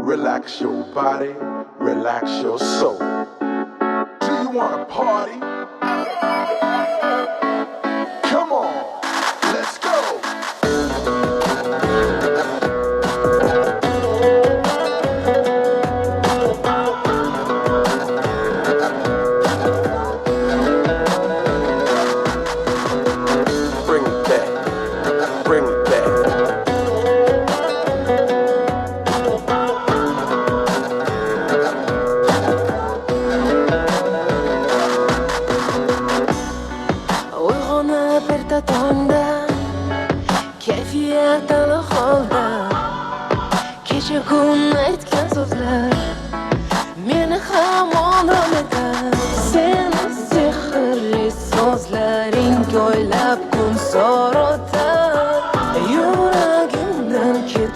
Relax your body, relax your soul. Do you wanna party? Come on, let's go. Bring it back, bring it back. Uyg'onib erta tongda kayfiyat hali holda kecha kun aytgan